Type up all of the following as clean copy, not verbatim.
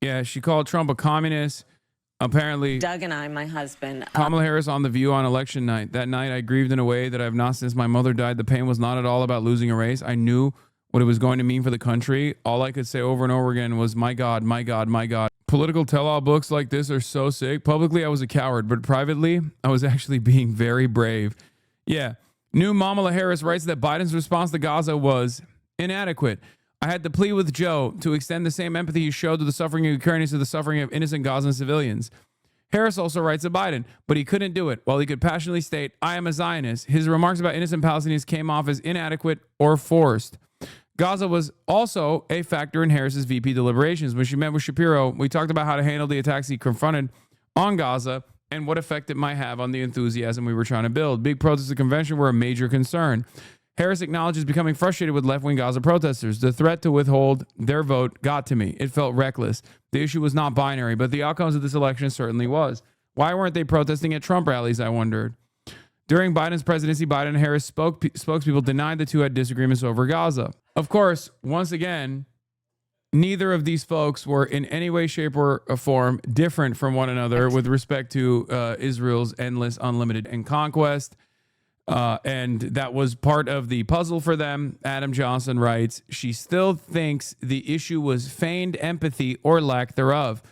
Yeah, she called Trump a communist. Apparently, Doug and I, my husband. Kamala Harris on The View on election night. That night, I grieved in a way that I've not since my mother died. The pain was not at all about losing a race. I knew what it was going to mean for the country. All I could say over and over again was, my God, my God, my God. Political tell-all books like this are so sick. Publicly, I was a coward, but privately, I was actually being very brave. Yeah. New Kamala Harris writes that Biden's response to Gaza was inadequate. I had to plead with Joe to extend the same empathy he showed to the suffering of Ukrainians to the suffering of innocent Gazan civilians. Harris also writes to Biden, but he couldn't do it. While he could passionately state, I am a Zionist, his remarks about innocent Palestinians came off as inadequate or forced. Gaza was also a factor in Harris's VP deliberations. When she met with Shapiro, we talked about how to handle the attacks he confronted on Gaza and what effect it might have on the enthusiasm we were trying to build. Big protests at the convention were a major concern. Harris acknowledges becoming frustrated with left-wing Gaza protesters. The threat to withhold their vote got to me. It felt reckless. The issue was not binary, but the outcomes of this election certainly was. Why weren't they protesting at Trump rallies, I wondered. During Biden's presidency, Biden and Harris spokespeople denied the two had disagreements over Gaza. Of course, once again, neither of these folks were in any way, shape, or form different from one another with respect to Israel's endless, unlimited, and conquest. And that was part of the puzzle for them. Adam Johnson writes, she still thinks the issue was feigned empathy or lack thereof.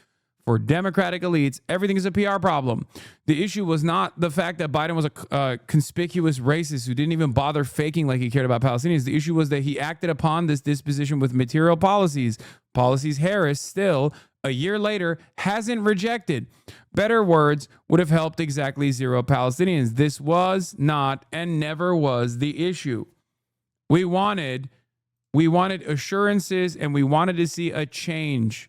For Democratic elites, everything is a PR problem. The issue was not the fact that Biden was a conspicuous racist who didn't even bother faking like he cared about Palestinians. The issue was that he acted upon this disposition with material policies. Policies Harris still, a year later, hasn't rejected. Better words would have helped exactly zero Palestinians. This was not and never was the issue. We wanted assurances and we wanted to see a change.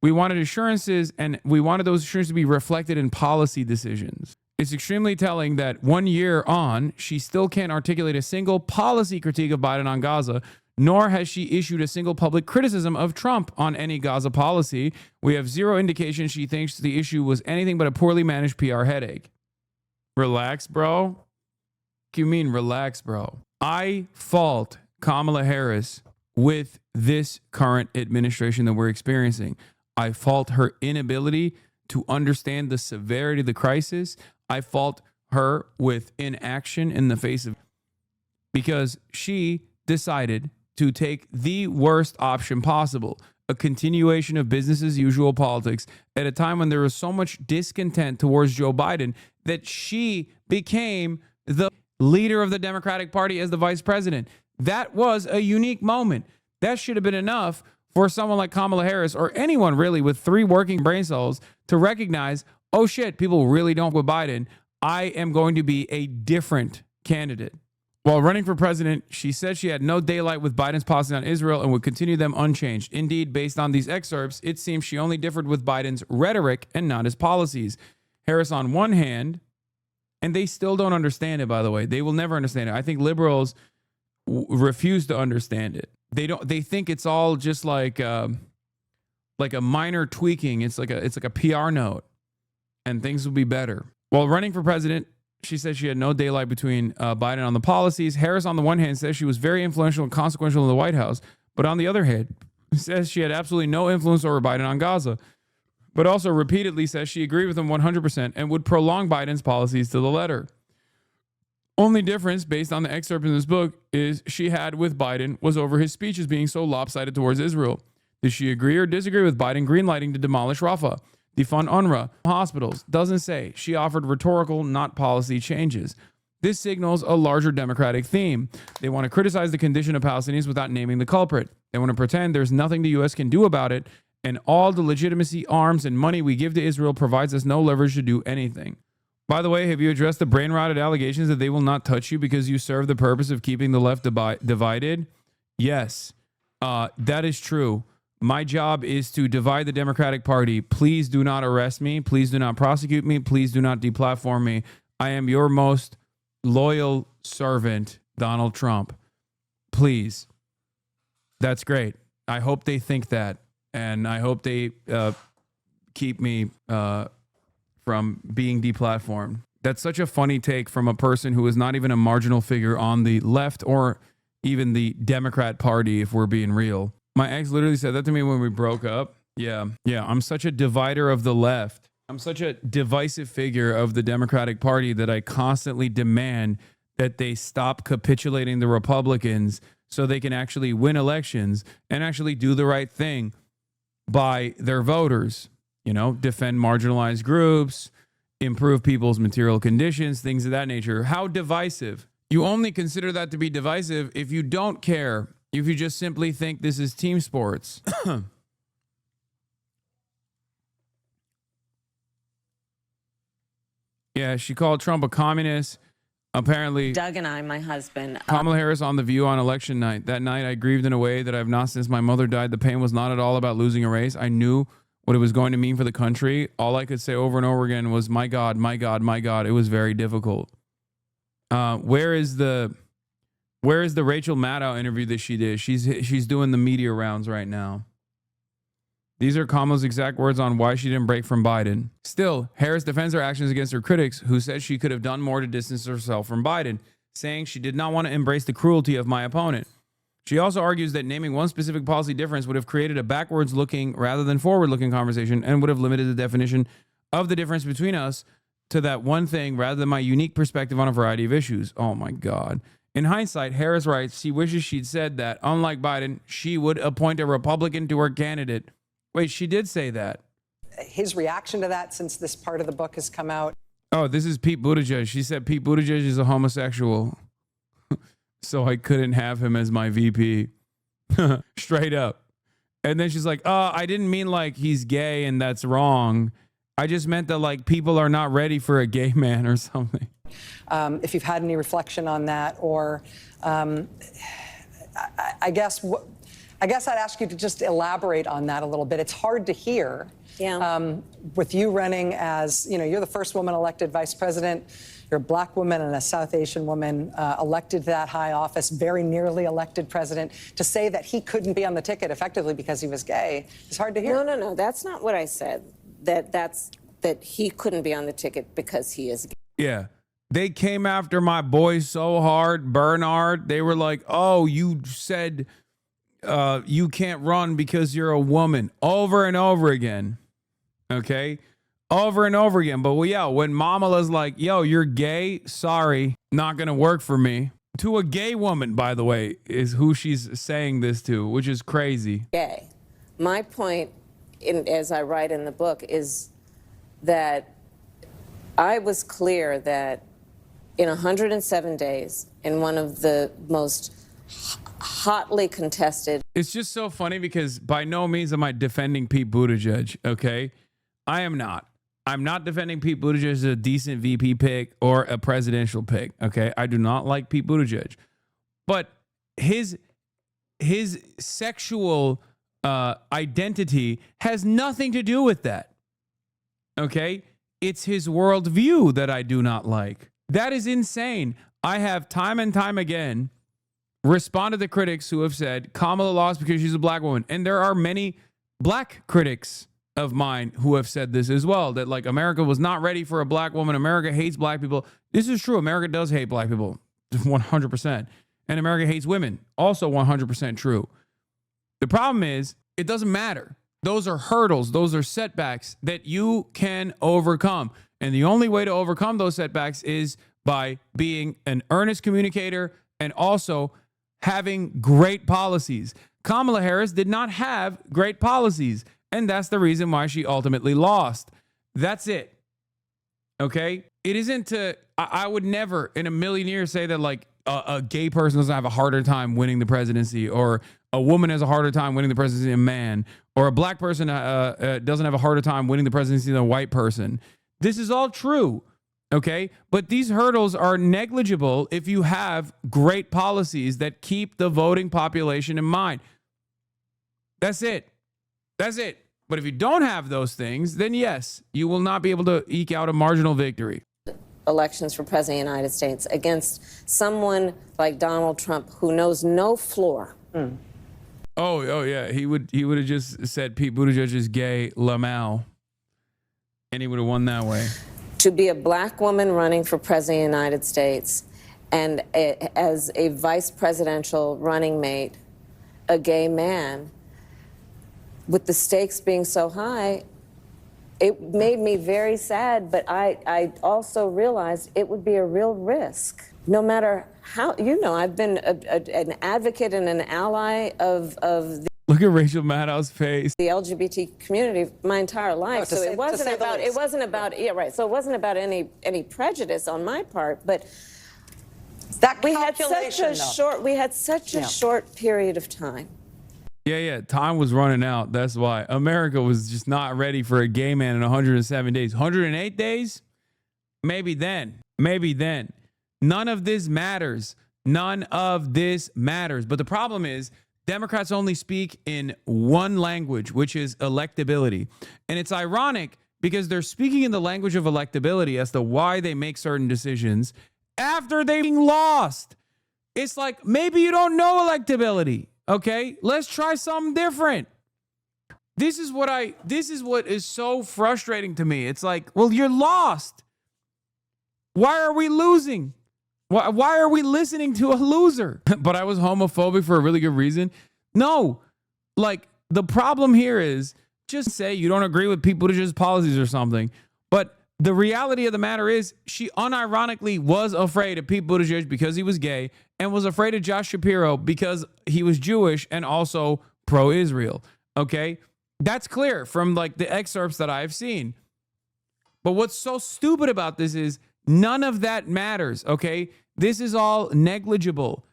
We wanted assurances and we wanted those assurances to be reflected in policy decisions. It's extremely telling that 1 year on, she still can't articulate a single policy critique of Biden on Gaza, nor has she issued a single public criticism of Trump on any Gaza policy. We have zero indication she thinks the issue was anything but a poorly managed PR headache. Relax, bro. What do you mean relax, bro? I fault Kamala Harris with this current administration that we're experiencing. I fault her inability to understand the severity of the crisis. I fault her with inaction in the face of, because she decided to take the worst option possible, a continuation of business as usual politics at a time when there was so much discontent towards Joe Biden that she became the leader of the Democratic Party as the vice president. That was a unique moment. That should have been enough for someone like Kamala Harris or anyone really with 3 working brain cells to recognize, oh shit, people really don't with Biden. I am going to be a different candidate. While running for president, she said she had no daylight with Biden's policy on Israel and would continue them unchanged. Indeed, based on these excerpts, it seems she only differed with Biden's rhetoric and not his policies. Harris, on one hand, and they still don't understand it, by the way. They will never understand it. I think liberals refuse to understand it. They think it's all just like a minor tweaking. It's like a PR note and things will be better. While running for president, she said she had no daylight between Biden on the policies. Harris, on the one hand, says she was very influential and consequential in the White House, but on the other hand, says she had absolutely no influence over Biden on Gaza, but also repeatedly says she agreed with him 100% and would prolong Biden's policies to the letter. Only difference, based on the excerpt in this book, is she had with Biden was over his speeches being so lopsided towards Israel. Did she agree or disagree with Biden greenlighting to demolish Rafah, defund UNRWA, hospitals? Doesn't say. She offered rhetorical, not policy changes. This signals a larger Democratic theme. They want to criticize the condition of Palestinians without naming the culprit. They want to pretend there's nothing the U.S. can do about it, and all the legitimacy, arms, and money we give to Israel provides us no leverage to do anything. By the way, have you addressed the brain-rotted allegations that they will not touch you because you serve the purpose of keeping the left divided? Yes, that is true. My job is to divide the Democratic Party. Please do not arrest me. Please do not prosecute me. Please do not deplatform me. I am your most loyal servant, Donald Trump. Please. That's great. I hope they think that. And I hope they keep me from being deplatformed. That's such a funny take from a person who is not even a marginal figure on the left or even the Democrat Party, if we're being real. My ex literally said that to me when we broke up. Yeah. Yeah. I'm such a divider of the left. I'm such a divisive figure of the Democratic Party that I constantly demand that they stop capitulating the Republicans so they can actually win elections and actually do the right thing by their voters. You know, defend marginalized groups, improve people's material conditions, things of that nature. How divisive. You only consider that to be divisive if you don't care, if you just simply think this is team sports. Yeah, she called Trump a communist. Apparently, Doug and I, my husband. Kamala Harris on The View on election night. That night, I grieved in a way that I've not since my mother died. The pain was not at all about losing a race. I knew what it was going to mean for the country. All I could say over and over again was, my God, my God, my God. It was very difficult. Where is the Rachel Maddow interview that she did? She's doing the media rounds right now. These are Kamala's exact words on why she didn't break from Biden. Still, Harris defends her actions against her critics, who said she could have done more to distance herself from Biden, saying she did not want to embrace the cruelty of my opponent. She also argues that naming one specific policy difference would have created a backwards-looking rather than forward-looking conversation and would have limited the definition of the difference between us to that one thing rather than my unique perspective on a variety of issues. Oh, my God. In hindsight, Harris writes she wishes she'd said that, unlike Biden, she would appoint a Republican to her candidate. Wait, she did say that. His reaction to that since this part of the book has come out. Oh, this is Pete Buttigieg. She said Pete Buttigieg is a homosexual, so I couldn't have him as my VP. Straight up. And then she's like, I didn't mean like he's gay and that's wrong. I just meant that like people are not ready for a gay man or something. If you've had any reflection on that, or I guess I'd ask you to just elaborate on that a little bit. It's hard to hear. Yeah. With you running as, you're the first woman elected vice president. You're a black woman and a South Asian woman elected to that high office, very nearly elected president. To say that he couldn't be on the ticket effectively because he was gay is hard to hear. No. That's not what I said. That he couldn't be on the ticket because he is gay. Yeah. They came after my boy so hard, Bernard. They were like, oh, you said you can't run because you're a woman, over and over again. Okay, over and over again. But when Mamala's like, yo, you're gay, sorry, not gonna work for me. To a gay woman, by the way, is who she's saying this to, which is crazy. Gay. My point, as I write in the book, is that I was clear that in 107 days, in one of the most hotly contested. It's just so funny because by no means am I defending Pete Buttigieg, okay? I am not. I'm not defending Pete Buttigieg as a decent VP pick or a presidential pick, okay? I do not like Pete Buttigieg. But his sexual identity has nothing to do with that, okay? It's his worldview that I do not like. That is insane. I have time and time again responded to critics who have said Kamala lost because she's a black woman. And there are many black critics of mine who have said this as well, that like America was not ready for a black woman. America hates black people. This is true. America does hate black people 100%. And America hates women. Also 100% true. The problem is it doesn't matter. Those are hurdles. Those are setbacks that you can overcome. And the only way to overcome those setbacks is by being an earnest communicator and also having great policies. Kamala Harris did not have great policies, and that's the reason why she ultimately lost. That's it. Okay? It isn't I would never in a million years say that like a gay person doesn't have a harder time winning the presidency, or a woman has a harder time winning the presidency than a man, or a black person doesn't have a harder time winning the presidency than a white person. This is all true. Okay, but these hurdles are negligible if you have great policies that keep the voting population in mind. That's it. That's it. But if you don't have those things, then yes, you will not be able to eke out a marginal victory. Elections for president of the United States against someone like Donald Trump who knows no floor. Oh yeah, he would have just said Pete Buttigieg is gay, Lamau, and he would have won that way. To be a black woman running for president of the United States and as a vice presidential running mate, a gay man, with the stakes being so high, it made me very sad, but I also realized it would be a real risk. No matter how, I've been an advocate and an ally of the Look at Rachel Maddow's face. LGBT community my entire life. So it wasn't about, yeah, right. So it wasn't about any prejudice on my part, but that we had such a short period of time. Yeah. Time was running out. That's why America was just not ready for a gay man in 107 days. 108 days? Maybe then. None of this matters. None of this matters. But the problem is Democrats only speak in one language, which is electability. And it's ironic because they're speaking in the language of electability as to why they make certain decisions after they've lost. It's like, maybe you don't know electability. Okay, let's try something different. This is what is so frustrating to me. It's like, well, you're lost. Why are we losing? Why are we listening to a loser? But I was homophobic for a really good reason. No, like the problem here is just say you don't agree with people to just policies or something. But the reality of the matter is she unironically was afraid of Pete Buttigieg because he was gay and was afraid of Josh Shapiro because he was Jewish and also pro-Israel. Okay, that's clear from like the excerpts that I've seen. But what's so stupid about this is none of that matters, okay? This is all negligible.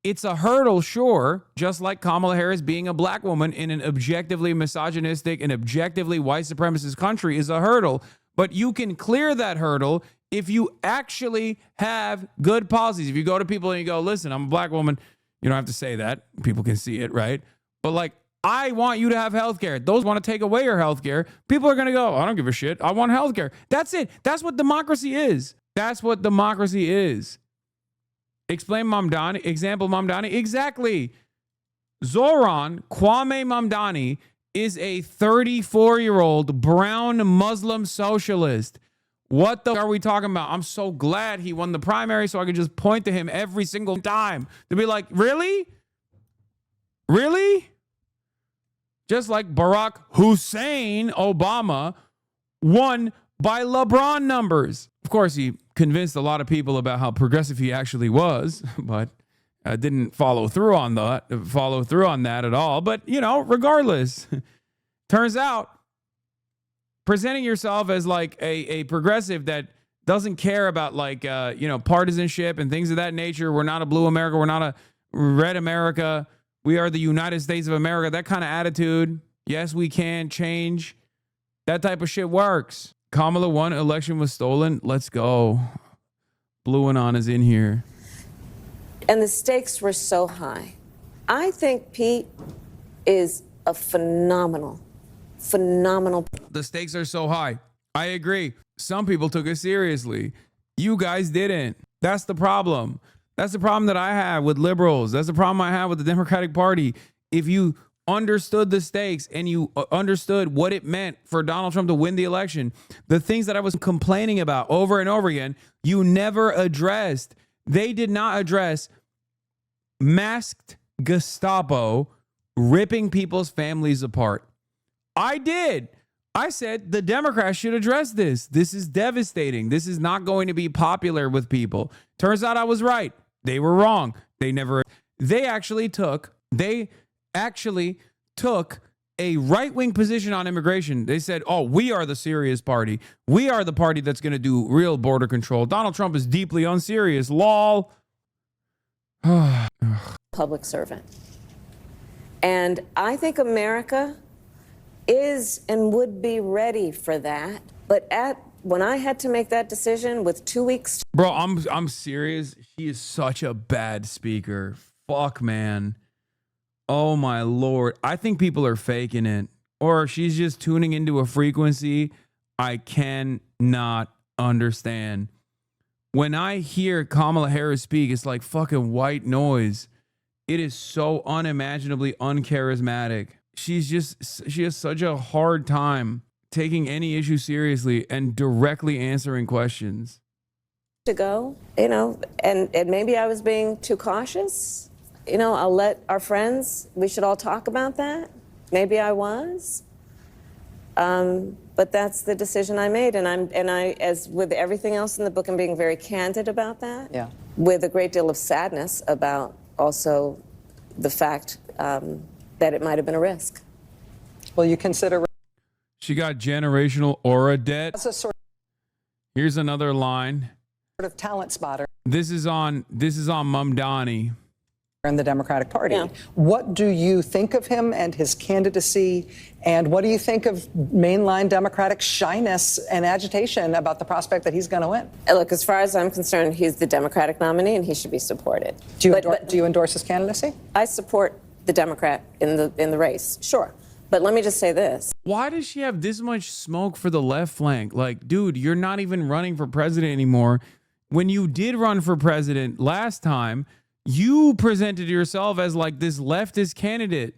It's a hurdle, sure, just like Kamala Harris being a black woman in an objectively misogynistic and objectively white supremacist country is a hurdle. But you can clear that hurdle if you actually have good policies. If you go to people and you go, listen, I'm a black woman. You don't have to say that. People can see it, right? But like, I want you to have health care. Those want to take away your health care. People are going to go, I don't give a shit. I want health care. That's it. That's what democracy is. That's what democracy is. Explain Mamdani. Example Mamdani. Exactly. Zohran Kwame Mamdani is a 34-year-old brown Muslim socialist. What the are we talking about? I'm so glad he won the primary so I could just point to him every single time to be like, really? Really? Just like Barack Hussein Obama won by LeBron numbers. Of course, he convinced a lot of people about how progressive he actually was, but didn't follow through on that at all. But, regardless, turns out presenting yourself as like a progressive that doesn't care about like, partisanship and things of that nature. We're not a blue America. We're not a red America. We are the United States of America. That kind of attitude. Yes, we can change. That type of shit works. Kamala won. Election was stolen. Let's go. Blue and on is in here. And the stakes were so high. I think Pete is a phenomenal. The stakes are so high. I agree. Some people took it seriously. You guys didn't. That's the problem. That's the problem that I have with liberals. That's the problem I have with the Democratic Party. If you understood the stakes and you understood what it meant for Donald Trump to win the election, the things that I was complaining about over and over again, you never addressed. They did not address masked Gestapo ripping people's families apart. I did. I said the Democrats should address this. This is devastating. This is not going to be popular with people. Turns out I was right. They were wrong. They actually took a right-wing position on immigration. They said, oh, we are the serious party. We are the party that's going to do real border control. Donald Trump is deeply unserious. Lol. Public servant. And I think America is and would be ready for that. But when I had to make that decision with 2 weeks. Bro, I'm serious. She is such a bad speaker. Fuck, man. Oh, my Lord. I think people are faking it. Or she's just tuning into a frequency I cannot understand. When I hear Kamala Harris speak, it's like fucking white noise. It is so unimaginably uncharismatic. She has such a hard time taking any issue seriously and directly answering questions. To go, and maybe I was being too cautious. I'll let our friends, we should all talk about that. Maybe I was. But that's the decision I made, and I, as with everything else in the book, I'm being very candid about that. Yeah. With a great deal of sadness about also the fact that it might have been a risk. Will you consider She got generational aura debt. as a sort Here's another line. of talent spotter This is on Mamdani. in the Democratic Party? Yeah. What do you think of him and his candidacy? And what do you think of mainline Democratic shyness and agitation about the prospect that he's going to win? Look, as far as I'm concerned, he's the Democratic nominee, and he should be supported. Do you, But do you endorse his candidacy? I support the Democrat in the race, sure. But let me just say this. Why does she have this much smoke for the left flank? Like, dude, you're not even running for president anymore. When you did run for president last time, you presented yourself as like this leftist candidate.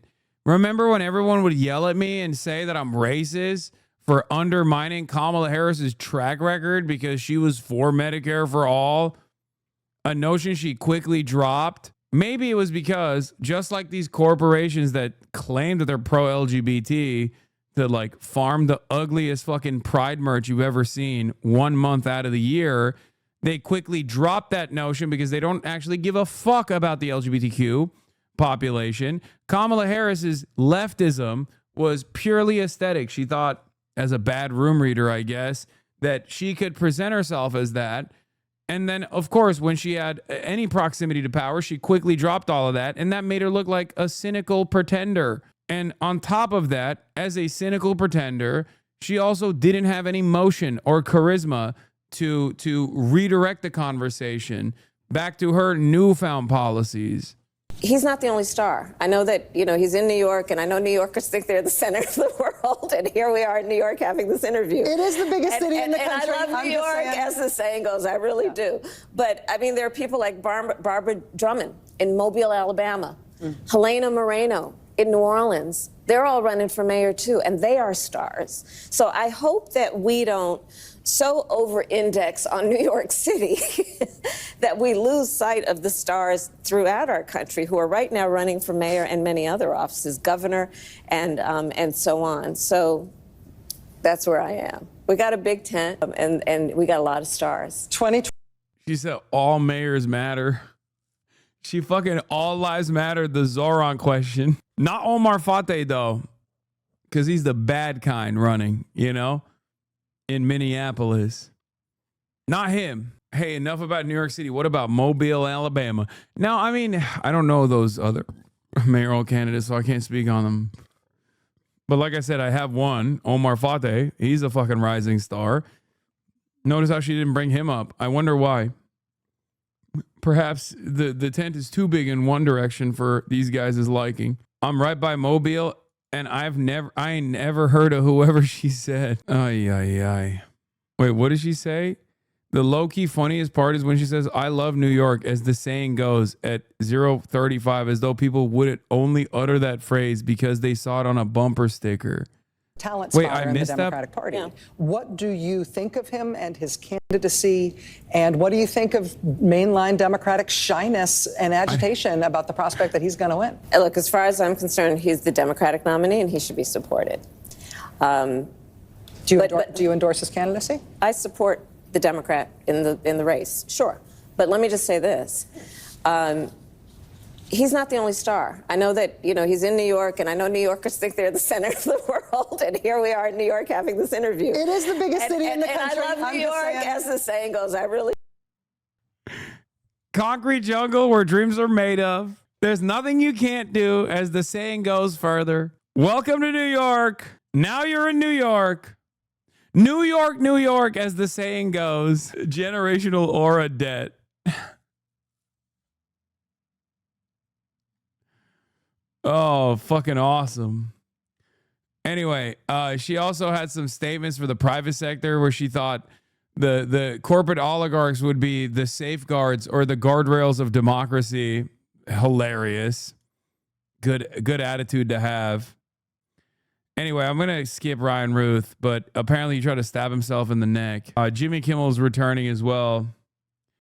Remember when everyone would yell at me and say that I'm racist for undermining Kamala Harris's track record because she was for Medicare for all? A notion she quickly dropped. Maybe it was because, just like these corporations that claim that they're pro-LGBT, that like farm the ugliest fucking pride merch you've ever seen 1 month out of the year, they quickly drop that notion because they don't actually give a fuck about the LGBTQ population. Kamala Harris's leftism was purely aesthetic. She thought, as a bad room reader, I guess, that she could present herself as that. And then, of course, when she had any proximity to power, she quickly dropped all of that. And that made her look like a cynical pretender. And on top of that, as a cynical pretender, she also didn't have any motion or charisma to redirect the conversation back to her newfound policies. He's not the only star. I know that, he's in New York, and I know New Yorkers think they're the center of the world, and here we are in New York having this interview. It is the biggest city in the country. And I love New York, as the saying goes. I really do. But, I mean, there are people like Barbara Drummond in Mobile, Alabama, Helena Moreno in New Orleans. They're all running for mayor, too, and they are stars. So I hope that we don't so over-index on New York City that we lose sight of the stars throughout our country who are right now running for mayor and many other offices, governor, and so on. So that's where I am. We got a big tent, and we got a lot of stars. 2020. She said all mayors matter. She fucking all lives matter, the Zoran question. Not Omar Fateh, though, because he's the bad kind running, in Minneapolis. Not him. Hey, enough about New York City. What about Mobile, Alabama? Now, I mean, I don't know those other mayoral candidates, so I can't speak on them. But like I said, I have one, Omar Fateh. He's a fucking rising star. Notice how she didn't bring him up. I wonder why. Perhaps the tent is too big in one direction for these guys' liking. I'm right by Mobile, and I ain't never heard of whoever she said. Ay. Wait, what did she say? The low-key funniest part is when she says, I love New York, as the saying goes, at 0:35, as though people wouldn't only utter that phrase because they saw it on a bumper sticker. Talent Wait, spotter I in the missed that? Democratic Party. Yeah. What do you think of him and his candidacy? And what do you think of mainline Democratic shyness and agitation about the prospect that he's going to win? Look, as far as I'm concerned, he's the Democratic nominee, and he should be supported. Do you endorse his candidacy? I support the Democrat in the race, sure. But let me just say this. He's not the only star. I know that, he's in New York, and I know New Yorkers think they're the center of the world, and here we are in New York having this interview. It is the biggest city in the country. And I love New York, as the saying goes. I really. Concrete jungle where dreams are made of. There's nothing you can't do, as the saying goes further. Welcome to New York. Now you're in New York. New York, as the saying goes. Generational aura debt. Oh, fucking awesome. Anyway, she also had some statements for the private sector where she thought the corporate oligarchs would be the safeguards or the guardrails of democracy. Hilarious. Good attitude to have. Anyway, I'm going to skip Ryan Ruth, but apparently he tried to stab himself in the neck. Jimmy Kimmel's returning as well.